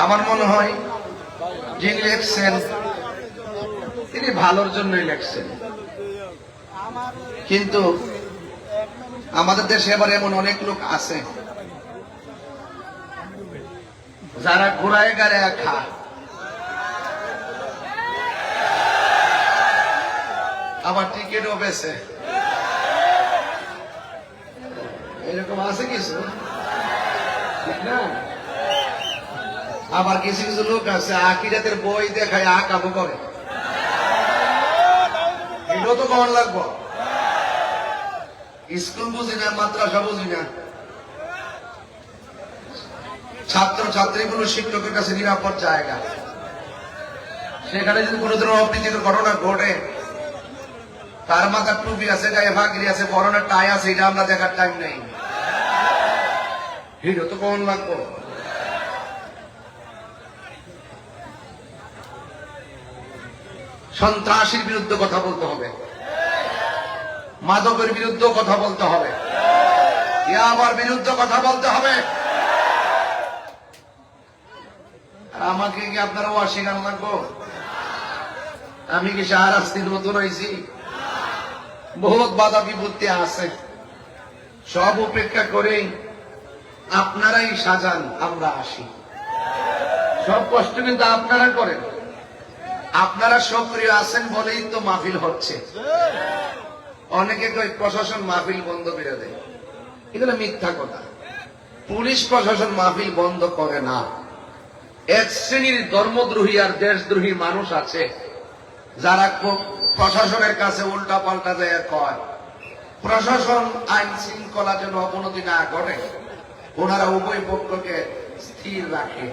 আমার মনে হয় যিনি লেখছেন তিনি ভালোর জন্যই লেখছেন, কিন্তু আমাদের দেশে এবার এমন অনেক লোক আছে যারা ঘোড়ায় গাড়ে খায়, আবার টিকিটও বেছে। এরকম আছে কিছু, ঠিক না? আবার কিছু কিছু লোক আছে আখিরাতের বই দেখায় আঁকাবো করে, এটাও তো কেমন লাগবো। স্কুল বুঝি না, মাদ্রাসা বুঝি না, ছাত্র ছাত্রীগুলো শিক্ষকের কাছে নিরাপদ জায়গা, সেখানে যদি কোনো ধরনের অপ্রীতিকর ঘটনা ঘটে, তার মাথার টুপি আছে, গায়ে ফাঁকরি আছে, পরনের টাই আছে, এটা আমরা দেখার টাইম নেই। হিরো তো কেমন লাগবো। সন্ত্রাসীর বিরুদ্ধে কথা বলতে হবে, মাদকের বিরুদ্ধে কথা বলতে হবে, ইয়াবার বিরুদ্ধে কথা বলতে হবে। আর আমাকে কি আপনারা অস্বীকার লাগবো? আমি কি শাহরাস্তি নতুন হয়েছি? বহুত বাধা বিপত্তি আছে, সব উপেক্ষা করে আপনারাই সাজান, আমরা আসি। সব কষ্ট কিন্তু আপনারা করেন, আপনারা সক্রিয় আছেন বলেই তো মাহফিল হচ্ছে। অনেকে কই প্রশাসন মাহফিল বন্ধ করে দেয়, এগুলো মিথ্যা কথা। পুলিশ প্রশাসন মাহফিল বন্ধ করে না। এক শ্রেণীর ধর্মদ্রোহী আর দেশদ্রোহী মানুষ আছে যারা প্রশাসনের কাছে উল্টা পাল্টা দেয় কয় প্রশাসন আইন শৃঙ্খলা যেন অবনতি না ঘটে, ওনারা উভয় পক্ষকে স্থির রাখে,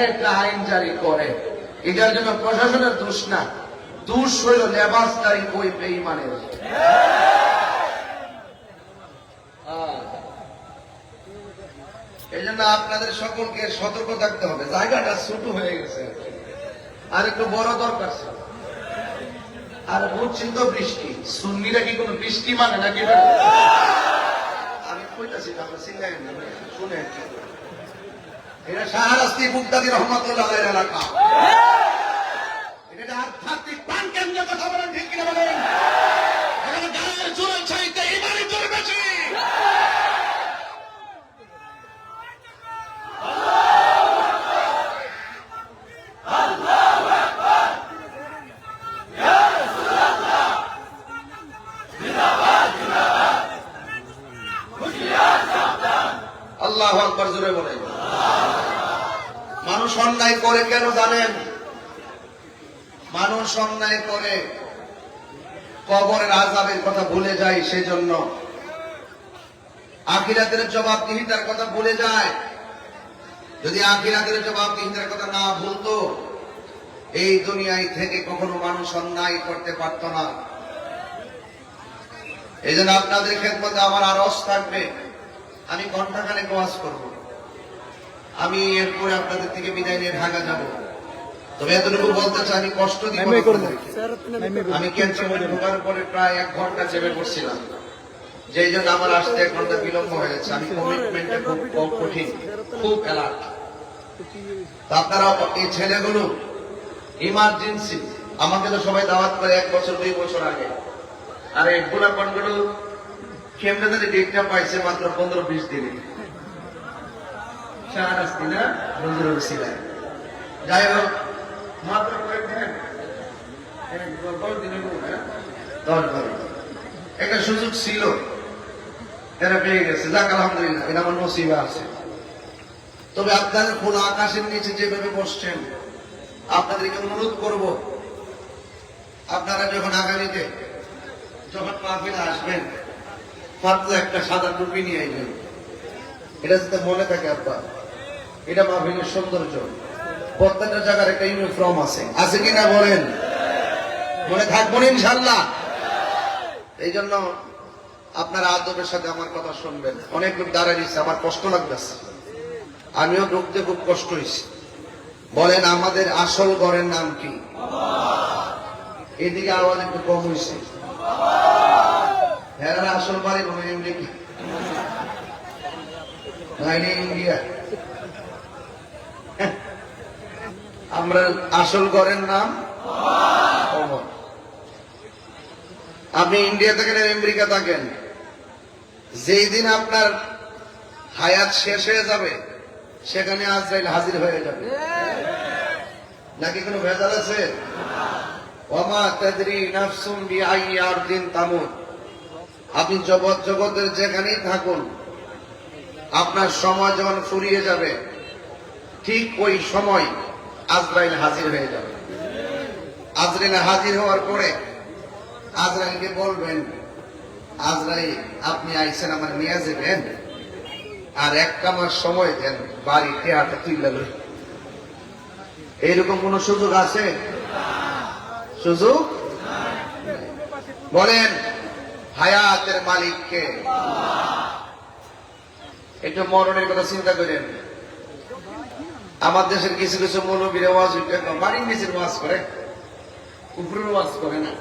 একটা আইন জারি করে। এটার জন্য প্রশাসনের দোষ না, দোষ হইল লেবাসদারি ওই বেঈমানের। এই জন্য আপনাদের সকলকে সতর্ক থাকতে হবে। জায়গাটা ছোট হয়ে গেছে, আর একটু বড় দরকার ছিল। আর বুঝছি তো বৃষ্টি, সুন্নিরা কি কোনো বৃষ্টি মানে নাকি? আমি কইতাছি না, চিল্লাই না, শুনে এটা শাহরাস্তি মুক্তাদি রহমতুল্লাহ এলাকা, এটা আধ্যাত্মিক প্রাণ কেন্দ্রে কথা বলেন, ঠিক কিনা বলেন? এখানে গায়ের জোরের চাইতে ইমানের জোর বেশি। আল্লাহু আকবার, জোরে বলেন। মানুষ অন্যায় করে কেন জানেন? মানুষ অন্যায় করে কবরের আযাবের কথা ভুলে যায়, সেজন্য আখিরাতের জবাবদিহিতার কথা ভুলে যায়। যদি আখিরাতের জবাবদিহিতার কথা না ভুলতো, এই দুনিয়ায় থেকে কখনো মানুষ অন্যায় করতে পারত না। এই জন্য আপনাদের খেদমতে আমার আরজ থাকবে, আমি ঘন্টাখানেক ওয়াজ করব, আমি এরপরে আপনাদের থেকে বিদায় নিয়ে ঢাকা যাব। তবে এতটুকু বলতে চাই, আমি কষ্ট দিব। আমি ক্যান্টনমেন্টে ঢোকার পরে প্রায় 1 ঘন্টা চেপে পড়ছিলাম, যেই জন্য আমার আসতে 1 ঘন্টা বিলম্ব হয়েছে। আমি কমিটমেন্টে খুব কঠিন, খুব অ্যালার্ট। আপনারা এই ছেলেগুলো ইমার্জেন্সি, আমাকে তো সবাই দাওয়াত করে 1 বছর 2 বছর আগে, আর এই পোলাপানগুলো কেমনে যদি ডেটটা পাইছে মাত্র 15-20 দিনে। শাহরাস্তি না বন্ধুর ছিলেন, যাই হোক মাত্র কয়েকদিন, 10 একটা সুযোগ ছিল, এরা পেয়ে গেছে, যাক আলহামদুলিল্লাহ, এটা আমার নসিবে আছে। তবে আপনাদের খোলা আকাশের নিচে যেভাবে বসছেন, আপনাদেরকে অনুরোধ করব, আপনারা যখন আগামীতে যখন মাহফিলে আসবেন, মাত্র একটা সাদা টুপি নিয়ে আসবেন। এটা যাতে মনে থাকে আপনার, এটা মাহফিলের সৌন্দর্য। প্রত্যেকটা জায়গার একটা ইউনিফর্ম আছে, আছে কিনা বলেন? মনে থাকবো না ইনশাল্লাহ। এই জন্য আপনারা আদবের সাথে আমার কথা শুনবেন। অনেক লোক দাঁড়ায় দিচ্ছে, আমার কষ্ট লাগতেছে, আমিও ঢুকতে খুব কষ্ট হয়েছে। বলেন আমাদের আসল ঘরের নাম কি? এদিকে আওয়াজ একটু কম হয়েছে। হ্যাঁ, আসল বাড়ি বলে আমেরিকা, ইন্ডিয়া। আমরা আসল ঘরের নাম কবর। আপনি ইন্ডিয়া থাকেন আমেরিকা থাকেন, যেই দিন আপনার হায়াত শেষ হয়ে যাবে সেখানে আজরাইল হাজির হয়ে যাবে। নাকি কোনো ভেজাল আছে? ওমা তাদরি নাফসুম বিআইয়ি আরদিন তামুত। আপনি জগতের যেখানেই থাকুন, আপনার সময় যখন ফুরিয়ে যাবে ঠিক ওই সময় আজরাইল হাজির হয়ে যাবে। আজরাইল হাজির হওয়ার পরে আজরাইলকে বলবেন, আজরাইল আপনি আইছেন আমার নিয়ে যাবেন, আর একটা মাস সময় দেন, বাড়িতে হাতে তুলে লই। এইরকম কোন সুযোগ আছে? সুযোগ বলেন হায়াতের মালিককে। একটু মরণের কথা চিন্তা করেন। আমার দেশের কিছু কিছু মৌলবীরা ওয়াজ বাড়ির নিচের ওয়াজ করে, উপরের ওয়াজ করে না।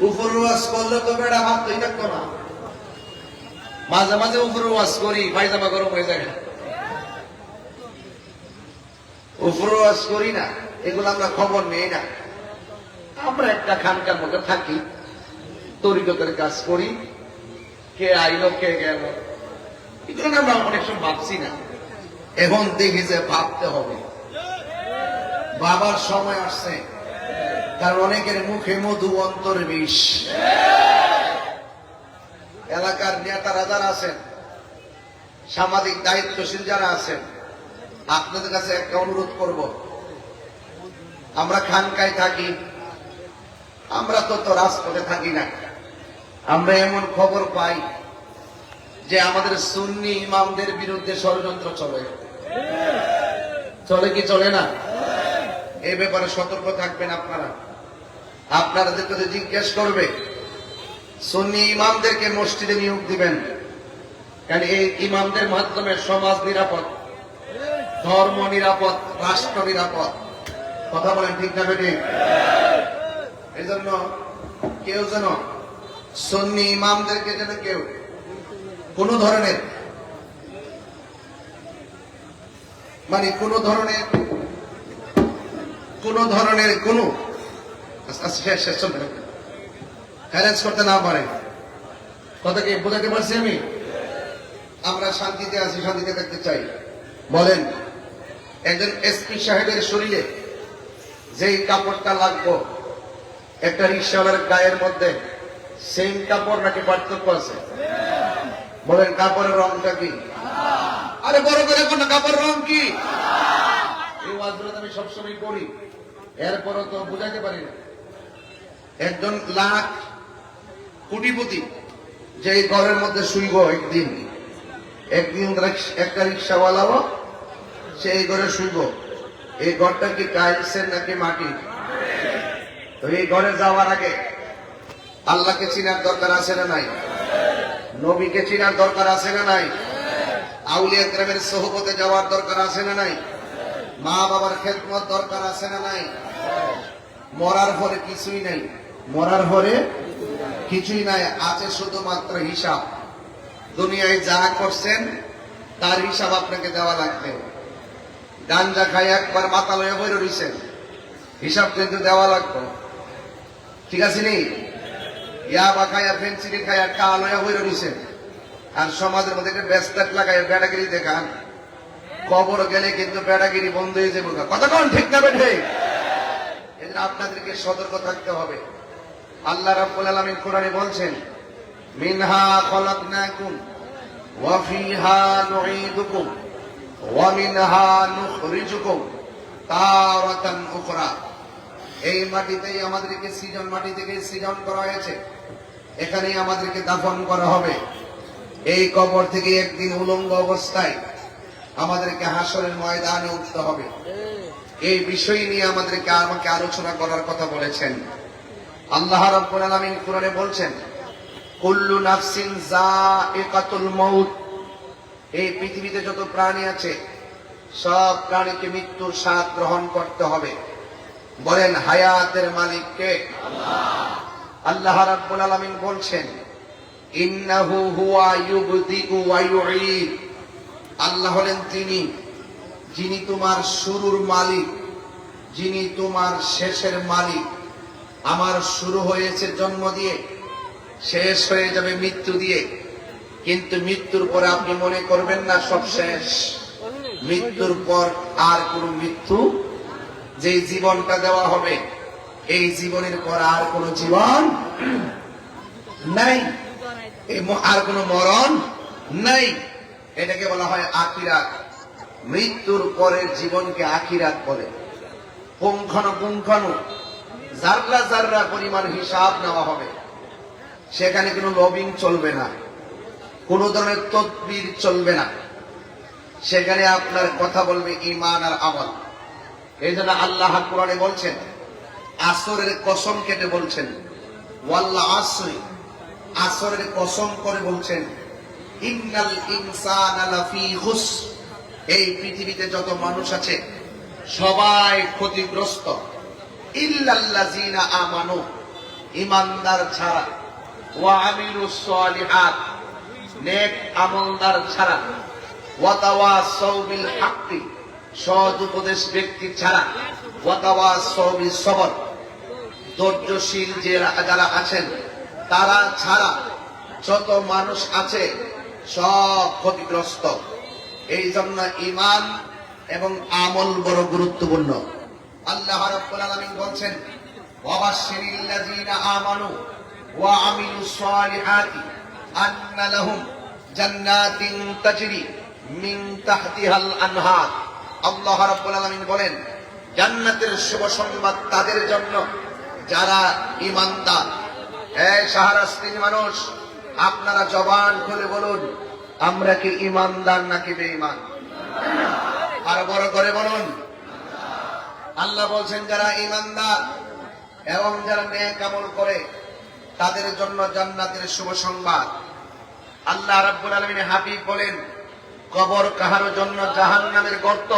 উপরের ওয়াজ করলে তো বেড়া হাত তৈরি থাকতো না। মাঝে মাঝে উপরের ওয়াজ করি, পায়জামা গরম হয়ে যায়। উপরের ওয়াজ করি না, এগুলো আমরা খবর নেই না। আমরা একটা খানকার মধ্যে থাকি, তরিকতের কাজ করি, কে আইলো কে গেল, এগুলো আমরা অনেক সময় ভাবছি না। এখন দেখি যে ভাবতে হবে, বাবার সময় আসছে। কারণ অনেকের মুখে মধু, অন্তরে বিষ। এলাকার নেতারা যারা আছেন, সামাজিক দায়িত্বশীল যারা আছেন, আপনাদের কাছে একটা অনুরোধ করব, আমরা খানকায় থাকি, আমরা তো রাজপথে থাকি না। আমরা এমন খবর পাই যে আমাদের সুন্নি ইমামদের বিরুদ্ধে ষড়যন্ত্র চলে। চলে কি চলে না? এই ব্যাপারে সতর্ক থাকবেন আপনারা। আপনাদেরকে জিজ্ঞেস করবে, সুন্নি ইমামদেরকে মসজিদে নিয়োগ দিবেন, কারণ এই ইমামদের মাধ্যমে সমাজ নিরাপদ, ধর্ম নিরাপদ, রাষ্ট্র নিরাপদ। কথা বলেন ঠিক না বেঠিক? এই জন্য কেউ যেন সুন্নি ইমামদেরকে যেন কেউ কোন ধরনের কোন হ্যারেন্স করতে না পারে। কথা কি বোঝাতে পারছি আমি? আমরা শান্তিতে আছি, শান্তিতে থাকতে চাই। বলেন একজন এসপি সাহেবের শরীরে যেই কাপড়টা লাগবো একটা রিক্সাওয়ালার গায়ের মধ্যে সেম কাপড় নাকি পার্থক্য আছে? বলেন কাপড়ের রংটা কি? আরে বড় করে কোন কাপড়ের রং কি? এই ওয়াজগুলো আমি সবসময় করি, এরপরও তো বুঝাইতে পারি না। একজন লাখ কোটিপতি যে ঘরের মধ্যে শুইব, একদিন একটা রিক্সাওয়ালাও সেই ঘরে শুইব। এই ঘরটা কি টাইলসের নাকি মাটির? তো এই ঘরে যাওয়ার আগে আল্লাহকে চিনার দরকার আছে না নাই? নবীকে চিনার দরকার আছে না নাই? আউলিয়া কেরামের সোহবতে যাওয়ার দরকার আছে না নাই? মা বাবার খেদমত দরকার আছে না নাই? মরার পরে কিছুই নাই, মরার পরে কিছুই নাই, আছে শুধুমাত্র হিসাব। দুনিয়ায় যা করছেন তার হিসাব আপনাকে দেওয়া লাগবে। গাঞ্জা খাই একবার মাথা লয়ে বইরে রইছেন, হিসাব কিন্তু দেওয়া লাগবে, ঠিক আছে নি? ইয়াবা খায়া, ফেন্সিডি খায়া, কা লয়া বইরে রইছেন, আর সমাজের মধ্যে একটা ব্যস্তাট লাগাই বেড়াগিরি দেখান, কবর গেলে কিন্তু বেড়াগিরি বন্ধ হয়ে যাবে। কথা কোন ঠিক না বেঠে? এজন্য আপনাদেরকে সতর্ক থাকতে হবে। আল্লাহ রাব্বুল আলামিন কোরআনে বলছেন, মিনহা খলাকনাকুম ওয়া ফিহা নুঈদুকুম ওয়া মিনহা নুখরিজুকুম তারাতান উখরা। এই মাটিতেই আমাদেরকে সৃজন, মাটি থেকে সৃজন করা হয়েছে, এখানেই আমাদেরকে দাফন করা হবে। এই কবর থেকে একদিন উলঙ্গ অবস্থায় আমাদেরকে হাসরের ময়দানে উঠতে হবে। এই বিষয় নিয়ে আমাকে আলোচনা করার কথা বলেছেন আল্লাহ রাব্বুল আলামিন। কোরআনে বলছেন, কুল্লু নাফসিন যায়িকাতুল মাউত। এই পৃথিবীতে যত প্রাণী আছে সব প্রাণীকে মৃত্যুর স্বাদ গ্রহণ করতে হবে। বলেন হায়াতের মালিক কে? আল্লাহ রাব্বুল আলামিন বলছেন, ইন্নাহু হুয়া ইউবদিউ ওয়া ইউঈদ। আল্লাহ হলেন তিনি যিনি তোমার শুরুর মালিক যিনি তোমার শেষের মালিক। আমার শুরু হয়েছে জন্ম দিয়ে, শেষ হয়ে যাবে মৃত্যু দিয়ে, কিন্তু মৃত্যুর পরে আপনি মনে করবেন না সব শেষ। মৃত্যুর পর আর কোন মৃত্যু, যে জীবনটা দেওয়া হবে এই জীবনের পর আর কোন জীবন নাই, আর কোন মরণ নাই। এটাকে বলা হয় আখিরাত। মৃত্যুর পরের জীবনকে আখিরাত বলে। পুঙ্খানুপুঙ্খানু জাররা জাররা পরিমাণ হিসাব নেওয়া হবে। সেখানে কোনো লবিং চলবে না, কোন ধরনের তদবির চলবে না। সেখানে আপনার কথা বলবে ঈমান আর আমল। এই জন্য আল্লাহ কোরআনে বলছেন, আসরের কসম কেটে বলছেন, ওয়াল আসরি, আসরের কসম করে বলছেন, ইন্নাল ইনসানা লাফি খুসর, এই পৃথিবীতে যত মানুষ আছে সবাই ক্ষতিগ্রস্ত, ইল্লাল্লাযিনা আমানু, ঈমানদার ছাড়া, ওয়া আমিলুস সালিহাত, নেক আমলদার ছাড়া, ওয়া তাওয়াসাউ বিল হাক্কি, সৎ উপদেশ ব্যক্তি ছাড়া, ওয়া তাওয়াসাউ বিস সবর, ধৈর্যশীল যারা আছেন তারা ছাড়া যত মানুষ আছে সব ক্ষতিগ্রস্ত। এই জন্য ঈমান এবং আমল বড় গুরুত্বপূর্ণ। আল্লাহ রাব্বুল আলামিন বলছেন, ওয়াবাশশিরিল লাযিনা আমানু ওয়া আমিলুস সালিহাতি আন্না লাহুম জান্নাতিন তাজরি মিন তাহতিহাল আনহার। আল্লাহ রাব্বুল আলামিন বলেন, জান্নাতের শুভ সংবাদ তাদের জন্য যারা ঈমানদার। এই শাহরাস্তির মানুষ, আপনারা জবান খুলে বলুন, আমরা কি ঈমানদার নাকি বেঈমান? আর বড় করে বলুন। আল্লাহ বলছেন, যারা ঈমানদার এবং যারা নেক আমল করে তাদের জন্য জান্নাতের শুভ সংবাদ। আল্লাহ রাব্বুল আলামিন হাবিব বলেন, কবর কাহার জন্য জাহান্নামের গর্ত,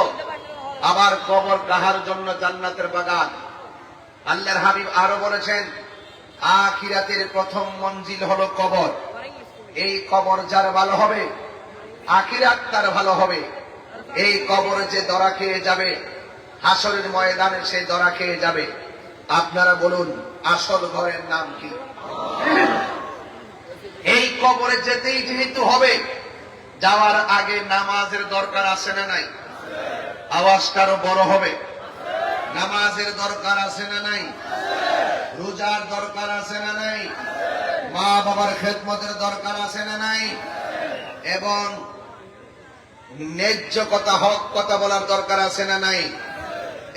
আবার কবর কাহার জন্য জান্নাতের বাগান। আল্লাহর হাবিব আরো বলেছেন, আখিরাতের প্রথম মঞ্জিল হলো কবর। এই কবর যার ভালো হবে, আখিরাত তার ভালো হবে। এই কবরে যে দরা খেয়ে যাবে, হাসরের ময়দানে সে দরা খেয়ে যাবে। আপনারা বলুন, আসল ঘরের নাম কি? এই কবরে যেতেই যেহেতু হবে, যাওয়ার আগে নামাজের দরকার আছে না নাই? আওয়াজটা আরো বড় হবে। নামাজের দরকার আছে না নাই? রোজার দরকার আছে না নাই? মা বাবার খেদমতের দরকার আছে না নাই? এবং ন্যায্য কথা, হক কথা বলার দরকার আছে না নাই?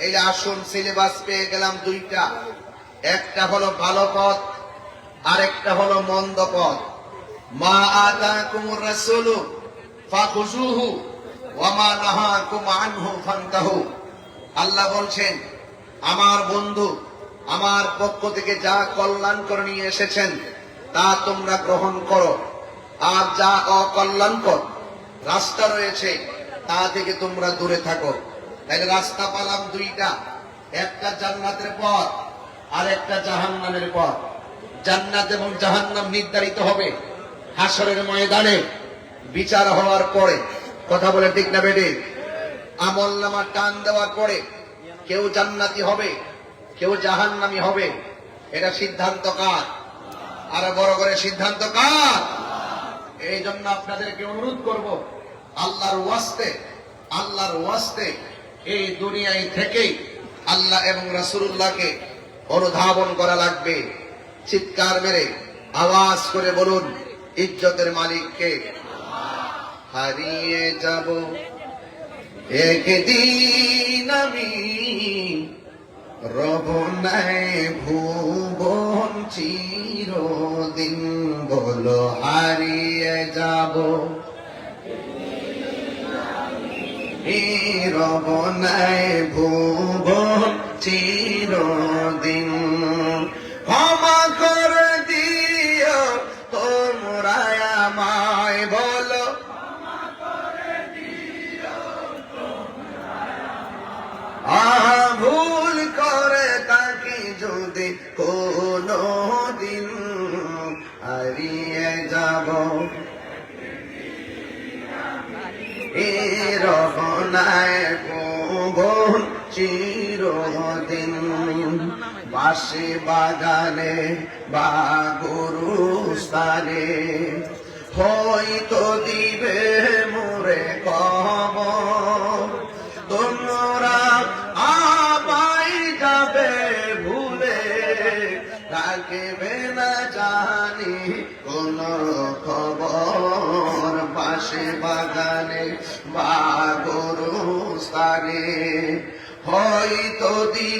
এই যে আসুন, সিলেবাস পেয়ে গেলাম দুইটা। একটা হলো ভালো পথ, আরেকটা হলো মন্দ পথ। মা আতাকুমুর রাসূলু ফাখুযুহু ওয়া মা নাহাকুম আনহু ফান্তাহু। আল্লাহ বলছেন, আমার বন্ধু আমার পক্ষ থেকে যা কল্যাণকর নিয়ে এসেছেন তা তোমরা গ্রহণ করো, আর যা অকল্যাণকর রাস্তা রয়েছে তা থেকে তোমরা দূরে থাকো। তাইলে রাস্তা পালাম দুইটা, একটা জান্নাতের পথ আর একটা জাহান্নামের পথ। জান্নাত এবং জাহান্নাম নির্ধারিত হবে হাসরের ময়দানে বিচার হওয়ার পরে। কথা বলে ঠিক না বেটে? আমলনামা টান দেওয়ার পরে কেউ জান্নাতি হবে, কেউ জাহান্নামী হবে। এটা সিদ্ধান্ত কার? আর বড় করে সিদ্ধান্ত কার? এই জন্য আপনাদেরকে অনুরোধ করব, আল্লাহর ওয়াস্তে, আল্লাহর ওয়াস্তে এই দুনিয়ায় থেকেই আল্লাহ এবং রাসূলুল্লাহকে অনুধাবন করা লাগবে। চিৎকার মেরে আওয়াজ করে বলুন, ইজ্জতের মালিককে। হারিয়ে যাব একদিন আমি, রব নাই ভুবন চিরদিন। বলো হারিয়ে যাব, রব নাই ভুবন চিরদিন। ক্ষমা করে দিও তোমরা আমায়, বলো ভুল করে তাকে যদি কোনো দিন, হারিয়ে যাব এ রহনায় ভুবন চির চিরদিন বাসে বাগানে বা গরুস্থানে হয়তো দিবে মোরে খবর তোমরা আবাই যাবে ভুলে রাখবে না জানি কোন খবর বাসে বাগানে বা গরুস্থানে হয়তো দিবে